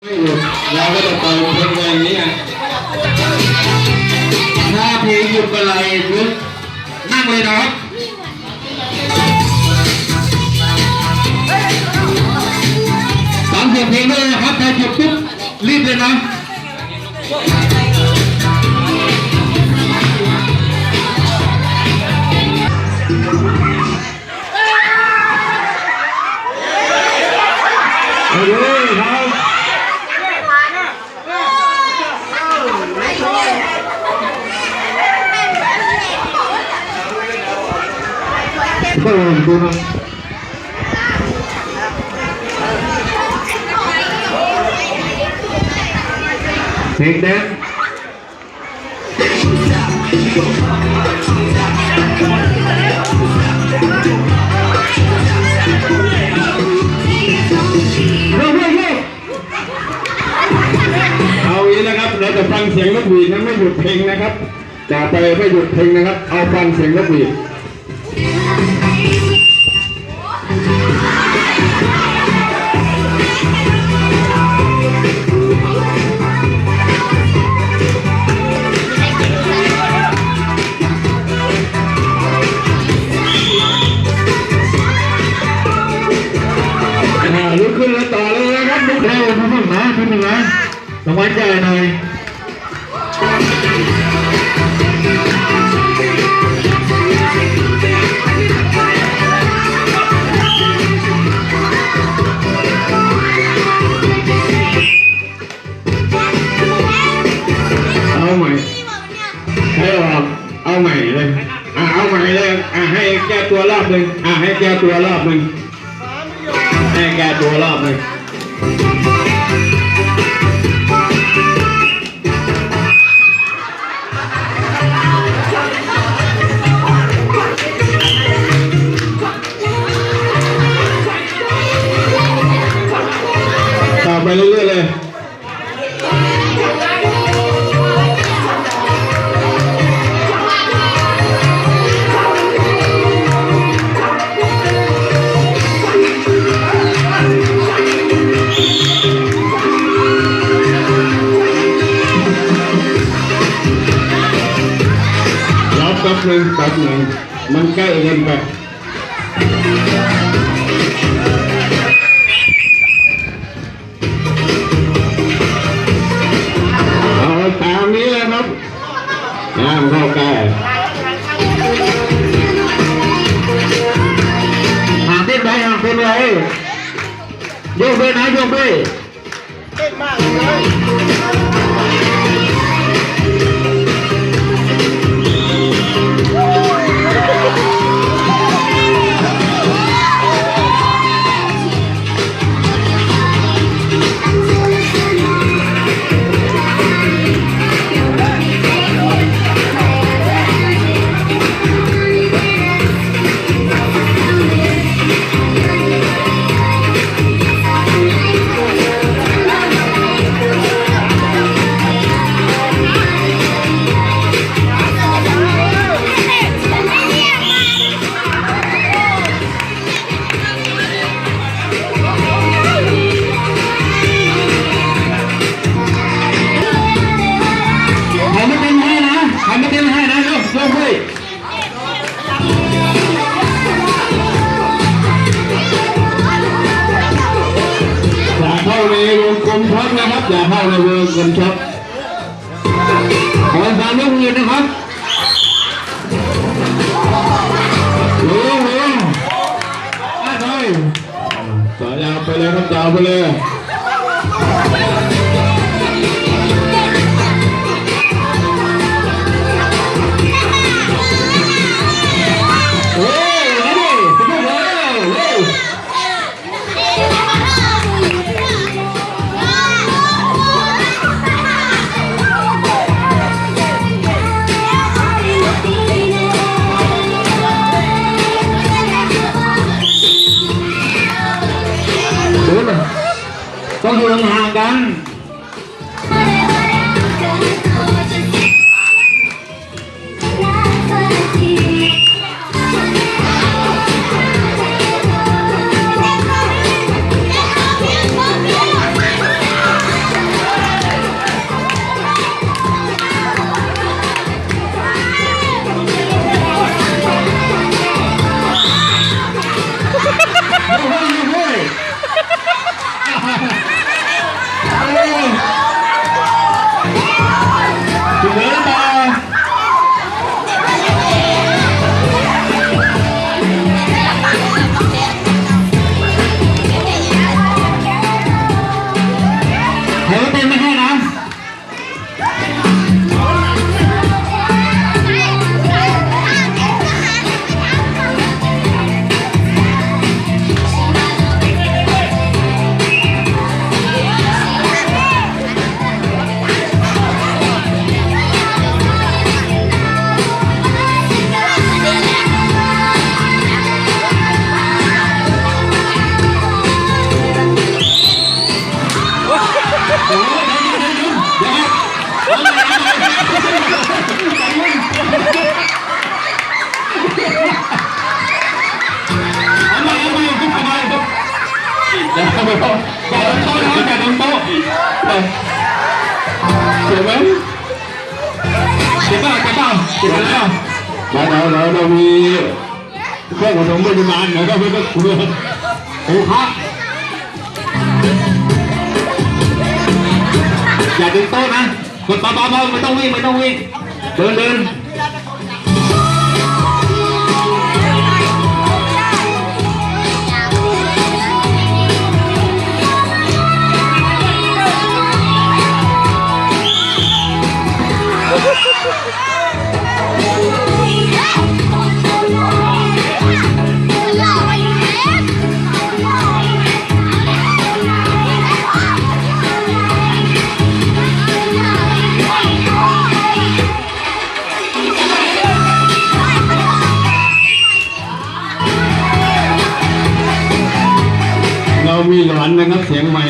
เราก็จะเปิดเพลงอย่างนี้ถ้าเพลงหยุดเมื่อไรลุกนั่งเลยนะครับฟังเสียงเพลงด้วยนะครับถ้าหยุดปุ๊บรีบเลยนะเฮ้ยครับดูนะเพลงแดนเอาอย่างนี้นะครับเราจะฟังเสียงนกหวีดนั้นไม่หยุดเพลงนะครับจะไปไม่หยุดเพลงนะครับเอาฟังเสียงนกหวีดลุกขึ้นแล้วต่อเลยนะครับลุกเร็วทุกคนนะทุกคนนะรางวัลใหญ่หน่อยเอาใหม่ให้ออกเอาใหม่เลยเอาใหม่เลยให้แก้ตัวรอบหนึ่งให้แก้ตัวรอบหนึ่งให้แก้ตัวรอบหนึ่งต่อไปเรื่อยๆเลยแป๊บหนึ่งมันใกล้เกินไปเอาตามนี้เลยครับเข้าใกล้เต้นไปเต้นเลยโยกไปนะโยกไปเต้นมากเลยอย่าเข้าในวงกลมช็อปขอความร่วมมือนะครับโอ้โหต่อยาวไปเลยครับยาวไปเลยต้องอยู่ห่างกัน เฮ้ยเต้นไม่ให้นะอย่าไปบอกโต๊ะนะอย่าโดนโต๊ะเจ็บไหมเจ็บเปล่าเจ็บเปล่าเจ็บแล้วเรามีเครื่องขนมพยาบาลแล้วก็ไม่ต้องกลัวโอ้ครับอย่าดึงโต๊ะนะกดเบาๆไม่ต้องวิ่งเดินเรามีหลอนนะครับเสียงใหม่